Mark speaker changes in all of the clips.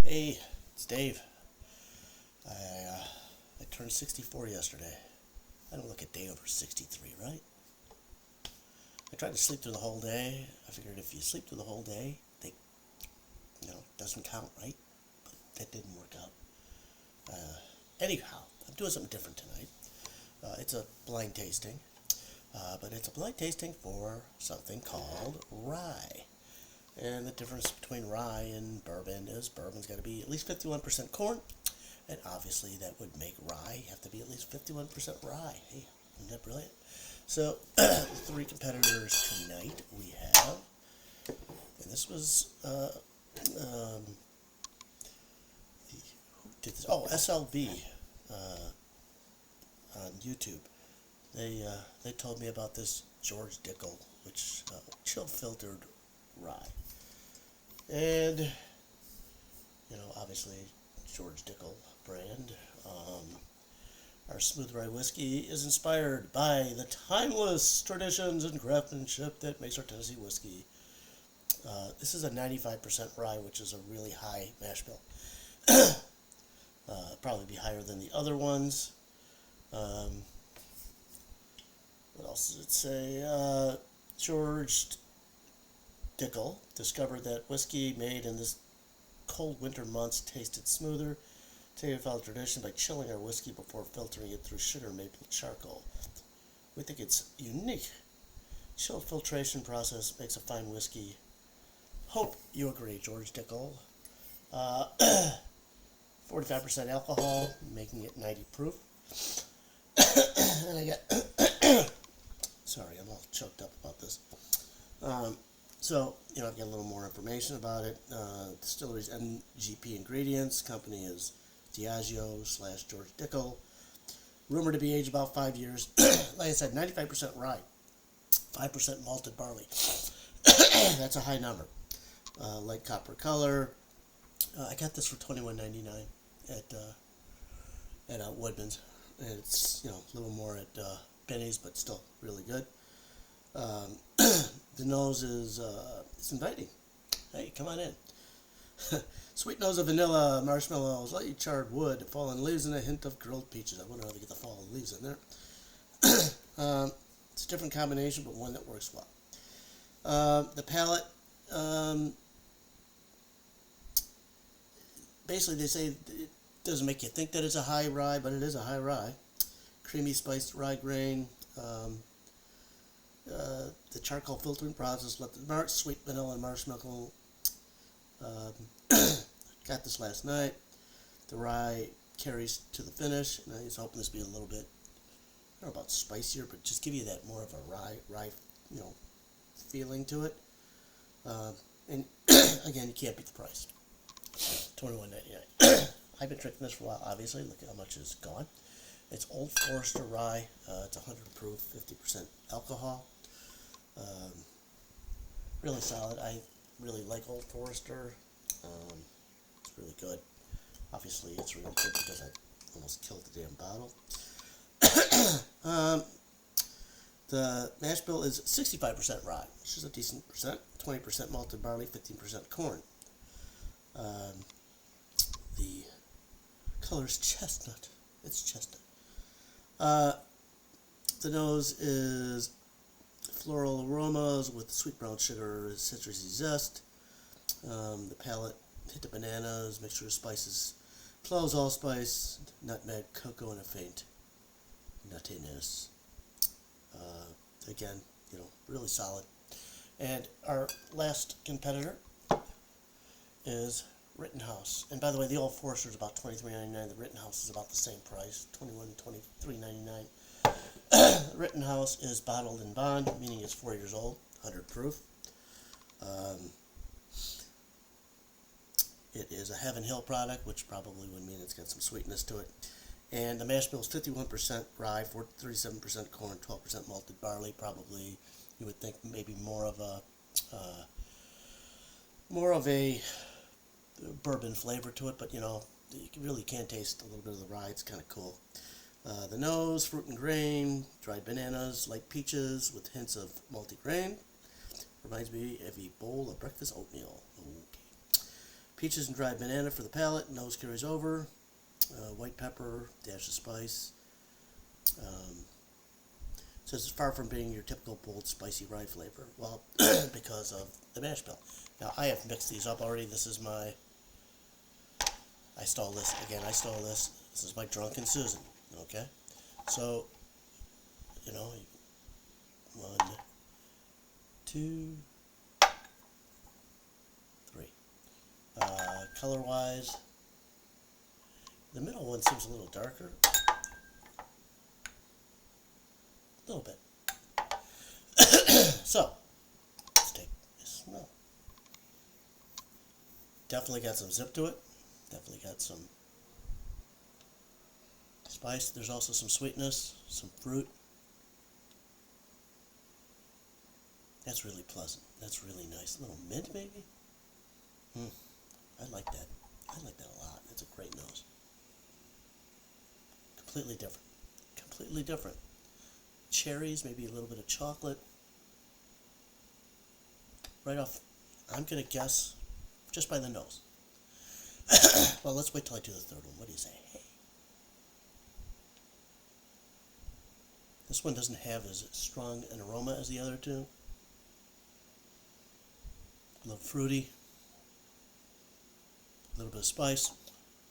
Speaker 1: Hey, it's Dave. I I turned 64 yesterday. I don't look a day over 63, right? I tried to sleep through the whole day. I figured if you sleep through the whole day, doesn't count, right? But that didn't work out. Anyhow, I'm doing something different tonight. It's a blind tasting, but it's a blind tasting for something called rye. And the difference between rye and bourbon is bourbon's got to be at least 51% corn. And obviously that would make rye have to be at least 51% rye. Hey, isn't that brilliant? So, three competitors tonight we have. And this was, who did this? Oh, SLB on YouTube. They told me about this George Dickel, which chill filtered rye. And, obviously, George Dickel brand. Our smooth rye whiskey is inspired by the timeless traditions and craftsmanship that makes our Tennessee whiskey. This is a 95% rye, which is a really high mash bill. Probably be higher than the other ones. What else does it say? George Dickel discovered that whiskey made in this cold winter months tasted smoother. Today we follow tradition by chilling our whiskey before filtering it through sugar maple charcoal. We think it's unique. Chill filtration process makes a fine whiskey. Hope you agree, George Dickel. 45% alcohol, making it 90 proof. And I got, sorry, I'm all choked up about this. So, I've got a little more information about it. Distillery's MGP ingredients. Company is Diageo/George Dickel. Rumored to be aged about 5 years. Like I said, 95% rye, 5% malted barley. That's a high number. Light copper color. I got this for $21.99 at Woodman's. And it's, a little more at Benny's, but still really good. The nose is it's inviting. Hey, come on in. Sweet nose of vanilla, marshmallows, lightly charred wood, fallen leaves, and a hint of grilled peaches. I wonder how they get the fallen leaves in there. It's a different combination, but one that works well. The palate, basically they say it doesn't make you think that it's a high rye, but it is a high rye. Creamy spiced rye grain. The charcoal filtering process left the mark, sweet vanilla and marshmallow. Got this last night. The rye carries to the finish, and I was hoping this would be a little bit, I don't know about spicier, but just give you that more of a rye, feeling to it. And again, you can't beat the price. $21.99. I've been drinking this for a while. Obviously, look at how much is gone. It's Old Forester rye. It's 100 proof, 50% alcohol. Really solid. I really like Old Forester. It's really good. Obviously, it's really good because I almost killed the damn bottle. The mash bill is 65% rye, which is a decent percent. 20% malted barley, 15% corn. The color is chestnut. It's chestnut. The nose is floral aromas with sweet brown sugar, citrusy zest. The palate, hit of bananas, mixture of spices, cloves, allspice, nutmeg, cocoa, and a faint nuttiness. Again, really solid. And our last competitor is Rittenhouse. And by the way, the Old Forester is about $23.99. The Rittenhouse is about the same price, $23.99. Rittenhouse is bottled in bond, meaning it's 4 years old, 100 proof. It is a Heaven Hill product, which probably would mean it's got some sweetness to it. And the mash bill is 51% rye, 37% corn, 12% malted barley. Probably, you would think maybe more of a bourbon flavor to it, but you really can taste a little bit of the rye. It's kind of cool. The nose, fruit and grain, dried bananas, light peaches with hints of multi-grain. Reminds me of a bowl of breakfast oatmeal. Okay. Peaches and dried banana for the palate. Nose carries over. White pepper, dash of spice. Says it's far from being your typical bold, spicy rye flavor. Well, because of the mash bill. Now, I have mixed these up already. This is my... I stole this. Again, I stole this. This is my Drunken Susan. Okay? So, you know, 1, 2, 3. Color-wise, the middle one seems a little darker. A little bit. So, let's take a smell. Definitely got some zip to it. Definitely got some spice. There's also some sweetness, some fruit. That's really pleasant. That's really nice. A little mint, maybe? I like that. I like that a lot. That's a great nose. Completely different. Completely different. Cherries, maybe a little bit of chocolate. Right off, I'm going to guess just by the nose. Well, let's wait till I do the third one. What do you say? Hey. This one doesn't have as strong an aroma as the other two. A little fruity. A little bit of spice.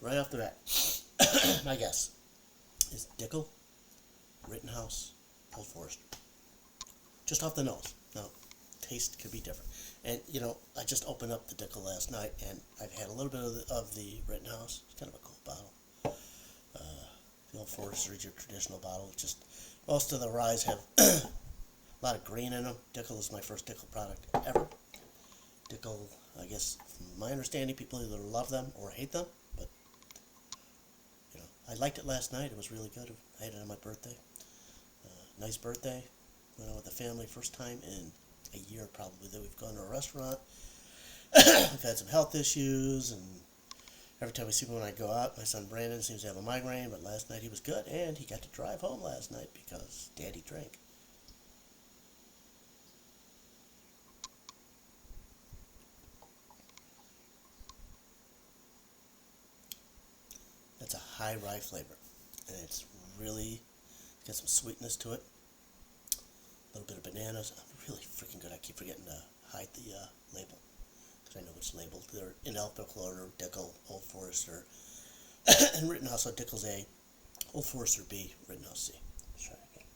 Speaker 1: Right off the bat, my guess is Dickel, Rittenhouse, Old Forester. Just off the nose. Now, taste could be different. And, you know, I just opened up the Dickel last night, and I've had a little bit of the Rittenhouse. It's kind of a cool bottle. The Old Forester is your traditional bottle. It's just, most of the ryes have a lot of green in them. Dickel is my first Dickel product ever. Dickel, I guess, from my understanding, people either love them or hate them, but, you know, I liked it last night. It was really good. I had it on my birthday. Nice birthday. Went out with the family, first time in a year probably that we've gone to a restaurant. We've had some health issues, and every time we see me when I go out, my son Brandon seems to have a migraine, but last night he was good, and he got to drive home last night because Daddy drank. That's a high rye flavor, and it's really got some sweetness to it. A little bit of bananas. Really freaking good. I keep forgetting to hide the label because I know it's labeled. They're in alphabetical order: Dickel, Old Forester, and Rittenhouse. So Dickel's A, Old Forester B, Rittenhouse C. Let's try it again.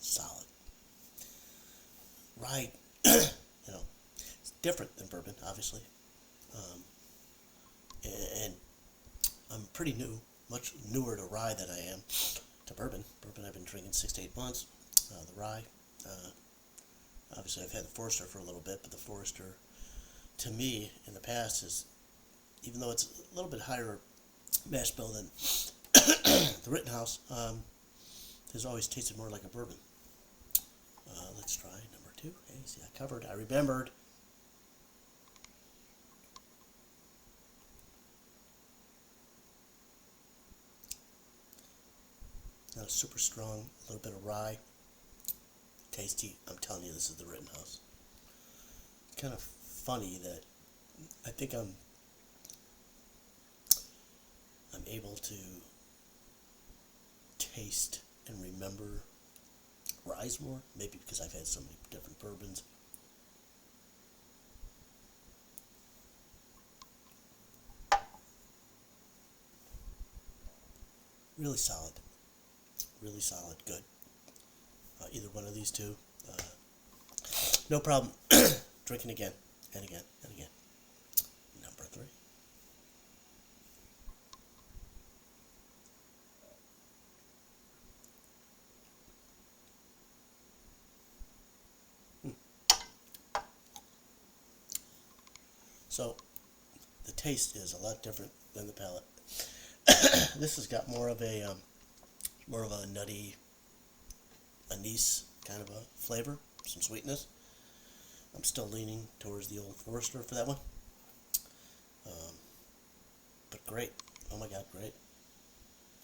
Speaker 1: Solid. Rye, you know, it's different than bourbon, obviously, and I'm pretty new, much newer to rye than I am to bourbon. Bourbon I've been drinking 6 to 8 months. The rye, obviously I've had the Forester for a little bit, but the Forester, to me, in the past is, even though it's a little bit higher mash bill than the Rittenhouse, has always tasted more like a bourbon. Let's try number 2. Hey, see, I covered. I remembered. Not super strong, a little bit of rye. Tasty. I'm telling you, this is the Rittenhouse. It's kind of funny that I think I'm able to taste and remember ryes more. Maybe because I've had so many different bourbons. Really solid. Really solid, good. Either one of these two. No problem. Drinking again, and again, and again. Number 3. So, the taste is a lot different than the palate. This has got more of a nutty, anise kind of a flavor, some sweetness. I'm still leaning towards the Old Forester for that one. But great. Oh my God, great.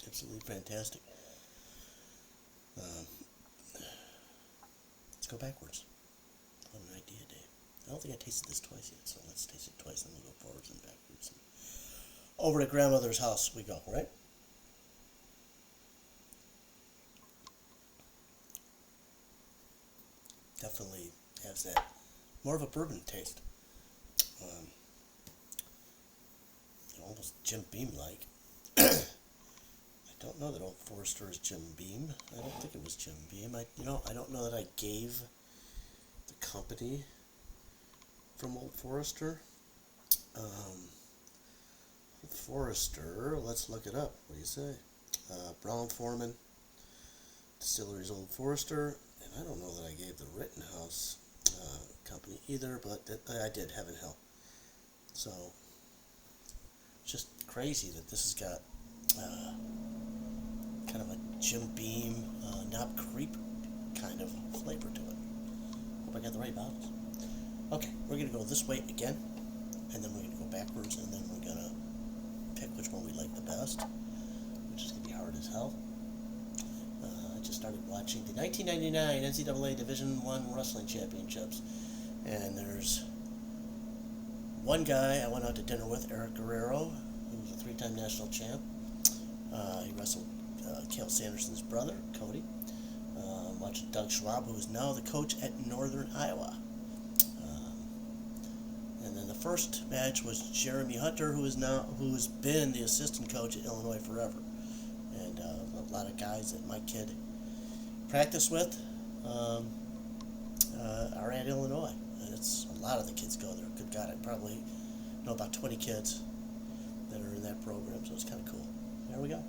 Speaker 1: Absolutely fantastic. go backwards. What an idea, Dave. I don't think I tasted this twice yet, so let's taste it twice, and we'll go forwards and backwards. Over to grandmother's house we go, right? Definitely has that more of a bourbon taste. Almost Jim Beam-like. I don't know that Old Forester is Jim Beam. I don't think it was Jim Beam. I don't know that I gave the company from Old Forester. Old Forester, let's look it up. What do you say? Brown-Forman Distilleries Old Forester. And I don't know that I gave the Rittenhouse company either, but I did, Heaven Hill. So, just crazy that this has got kind of a Jim Beam, Knob Creek kind of flavor to it. Hope I got the right bottles. Okay, we're going to go this way again, and then we're going to go backwards, and then we're going to pick which one we like the best, which is going to be hard as hell. I just started watching the 1999 NCAA Division I Wrestling Championships, and there's one guy I went out to dinner with, Eric Guerrero, who was a three-time national champ. He wrestled Cale Sanderson's brother, Cody. Watched Doug Schwab, who is now the coach at Northern Iowa. And then the first match was Jeremy Hunter, who's been the assistant coach at Illinois forever. And a lot of guys that my kid practiced with are at Illinois. And it's a lot of the kids go there. Good God, I probably know about 20 kids that are in that program, so it's kind of cool. There we go.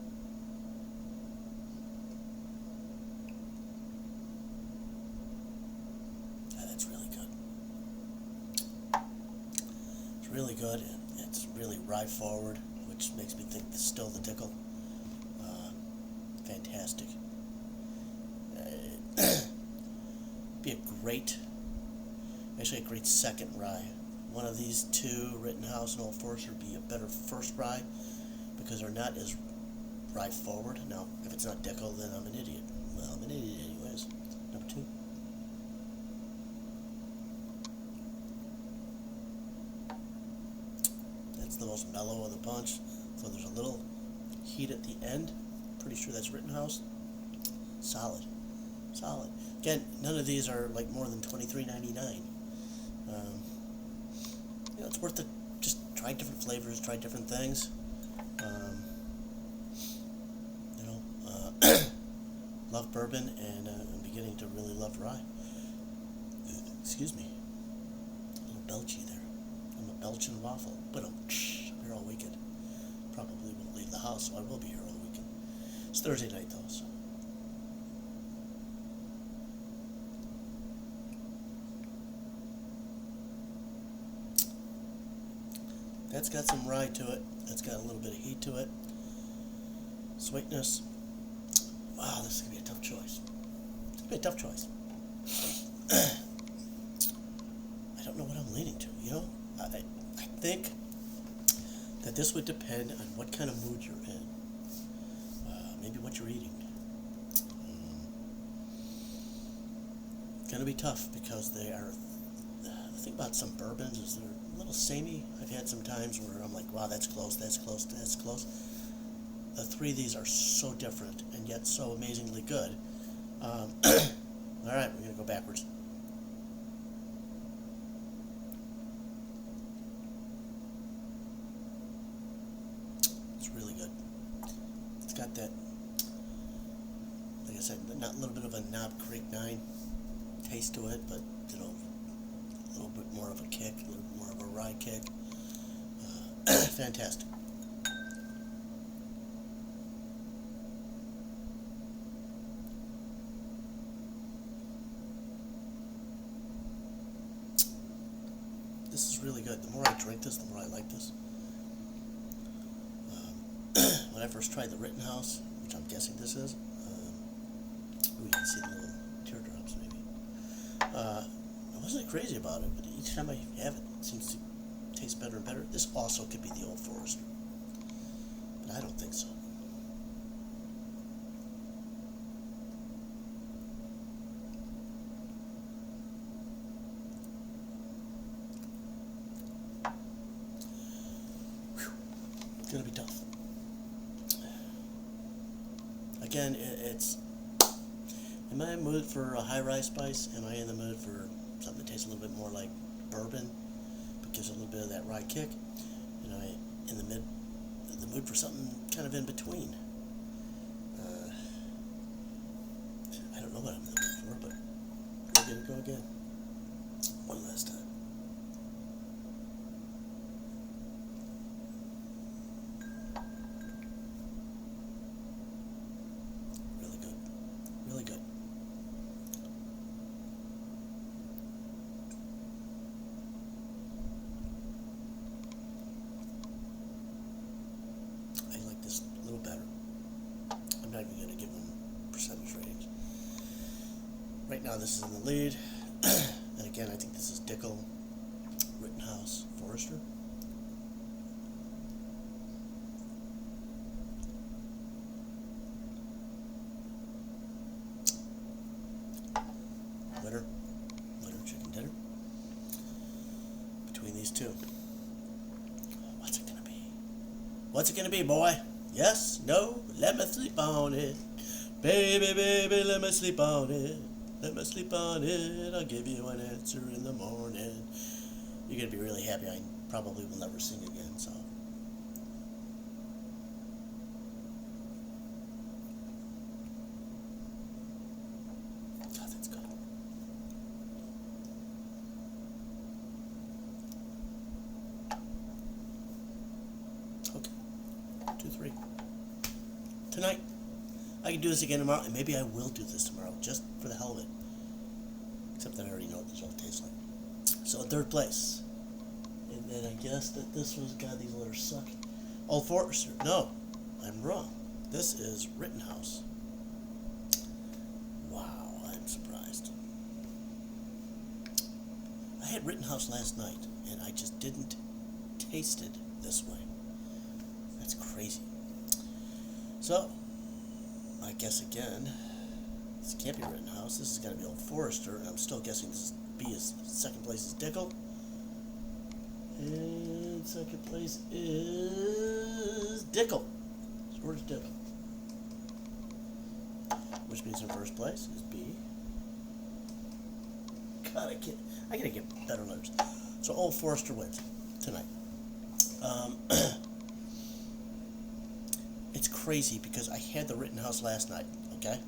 Speaker 1: That's really good. It's really good. It's really rye forward, which makes me think it's still the Dickel. Fantastic. Be a great second rye. One of these two, Rittenhouse and Old Forester, would be a better first rye because they're not as rye forward. Now, if it's not Dickel, then I'm an idiot. Well, I'm an idiot anyways. Number 2. That's the most mellow of the bunch. So there's a little heat at the end. Pretty sure that's Rittenhouse. Solid. Again, none of these are like more than $23.99. It's worth it. Just try different flavors, try different things. Love bourbon, and I'm beginning to really love rye. Excuse me. A little belchy there. I'm a Belgian waffle, but I'm here all weekend. Probably won't leave the house, so I will be here all weekend. It's Thursday night though, so. That's got some rye to it. That's got a little bit of heat to it. Sweetness. Wow, this is going to be a tough choice. It's going to be a tough choice. I don't know what I'm leaning to, I think that this would depend on what kind of mood you're in. Maybe what you're eating. It's going to be tough because they are... The thing about some bourbons is they're a little samey. I've had some times where I'm like, wow, that's close. The three of these are so different and yet so amazingly good. All right, we're going to go backwards. It's really good. It's got that, like I said, not a little bit of a Knob Creek 9 taste to it, but, a little bit more of a kick, a little bit more of a rye kick. Fantastic. This is really good. The more I drink this, the more I like this. When I first tried the Rittenhouse, which I'm guessing this is, you can see the little teardrops maybe. I wasn't crazy about it, but each time I have it, it seems to taste better and better. This also could be the Old Forester, but I don't think so. going to be tough. Again, it's... Am I in the mood for a high rye spice? Am I in the mood for something that tastes a little bit more like bourbon, but gives a little bit of that rye kick? Am I in the mood for something kind of in between? I don't know what I'm in the mood for, but we're going to go again. One last time. Really good. Really good. I like this a little better. I'm not even going to give them percentage ratings. Right now this is in the lead. And again, I think this is Dickel, Rittenhouse, Forester. Winner, chicken dinner. Between these two. What's it gonna be? What's it gonna be, boy? Yes? No? Let me sleep on it. Baby, baby, let me sleep on it. Let me sleep on it. I'll give you an answer in the morning. You're gonna be really happy. I probably will never sing again, so. God, that's good. Okay. 2, 3. Tonight. I can do this again tomorrow, and maybe I will do this tomorrow, just for the hell of it. Except that I already know what this all tastes like. So in third place. And then I guess that this was, God, these letters suck. Old Forester. No, I'm wrong. This is Rittenhouse. Wow, I'm surprised. I had Rittenhouse last night, and I just didn't taste it this way. That's crazy. So, I guess again, this can't be Rittenhouse. This has got to be Old Forester, and I'm still guessing this is B is second place is Dickel, and second place is Dickel. George Dickel, which means in first place is B. God, I gotta get better letters. So Old Forester wins tonight. It's crazy because I had the Rittenhouse last night, okay?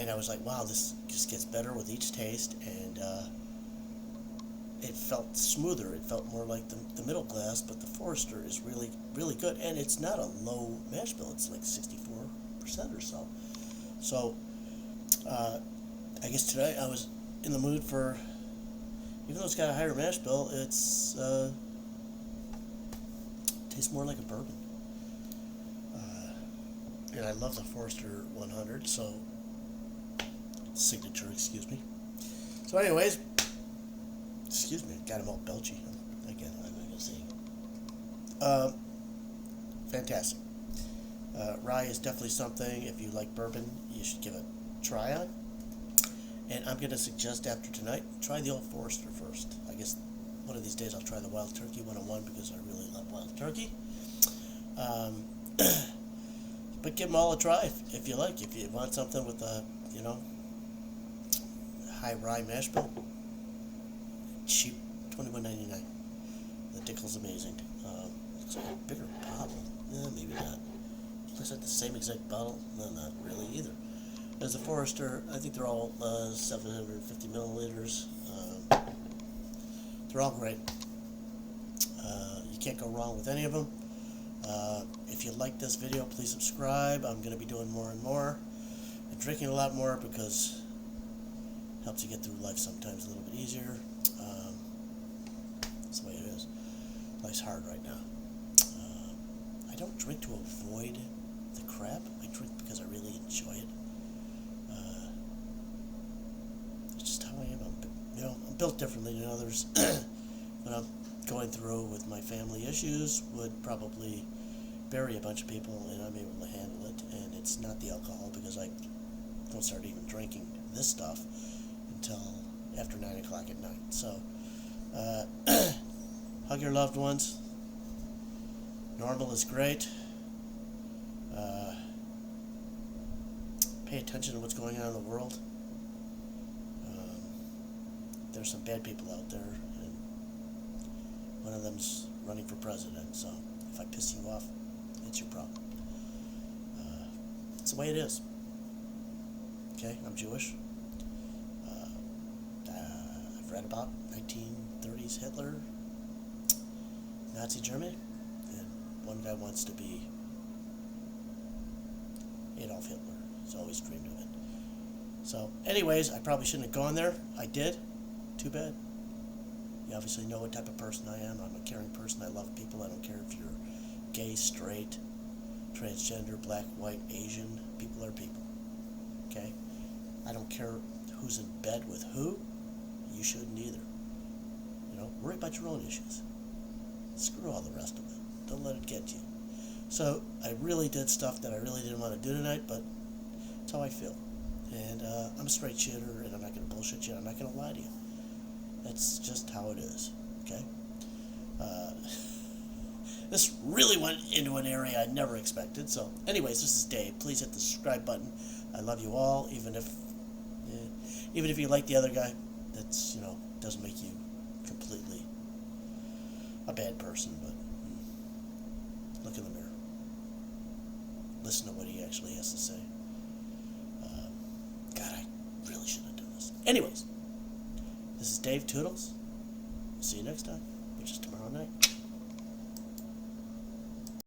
Speaker 1: And I was like, wow, this just gets better with each taste, and it felt smoother. It felt more like the middle glass, but the Forester is really, really good, and it's not a low mash bill. It's like 64% or so. So, I guess today I was in the mood for, even though it's got a higher mash bill, it's tastes more like a bourbon. And I love the Forester 100, so signature, excuse me. So anyways, excuse me, got him all belchy. Again, I'm not going to say. Fantastic. Rye is definitely something, if you like bourbon, you should give a try on. And I'm going to suggest after tonight, try the Old Forester first. I guess one of these days I'll try the Wild Turkey 101 because I really love Wild Turkey. But give them all a try if you like. If you want something with a, high rye mash bill, cheap, $21.99. The Dickel's amazing. It's like a bigger bottle. Maybe not. Looks like the same exact bottle. No, not really either. As the Forester, I think they're all 750 milliliters. They're all great. You can't go wrong with any of them. If you like this video, please subscribe. I'm going to be doing more and more and drinking a lot more because it helps you get through life sometimes a little bit easier. That's the way it is. Life's hard right now. I don't drink to avoid the crap. I drink because I really enjoy it. It's just how I am. I'm built differently than others. When I'm going through with my family issues, would probably bury a bunch of people, and I'm able to handle it. And it's not the alcohol because I don't start even drinking this stuff until after 9 o'clock at night. So, hug your loved ones. Normal is great. Uh, Pay attention to what's going on in the world. There's some bad people out there, and one of them's running for president. So if I piss you off, it's your problem. It's the way it is. Okay, I'm Jewish. I've read about 1930s Hitler, Nazi Germany, and one guy wants to be Adolf Hitler. He's always dreamed of it. So, anyways, I probably shouldn't have gone there. I did. Too bad. You obviously know what type of person I am. I'm a caring person. I love people. I don't care if you're gay, straight, transgender, black, white, Asian. People are people. Okay? I don't care who's in bed with who. You shouldn't either. You know, worry about your own issues. Screw all the rest of it. Don't let it get you. So, I really did stuff that I really didn't want to do tonight, but that's how I feel. And I'm a straight shooter, and I'm not going to bullshit you. I'm not going to lie to you. That's just how it is. Okay? This really went into an area I never expected. So, anyways, this is Dave. Please hit the subscribe button. I love you all, even if you like the other guy. That's, doesn't make you completely a bad person. But look in the mirror. Listen to what he actually has to say. God, I really shouldn't have done this. Anyways, this is Dave Toodles. See you next time.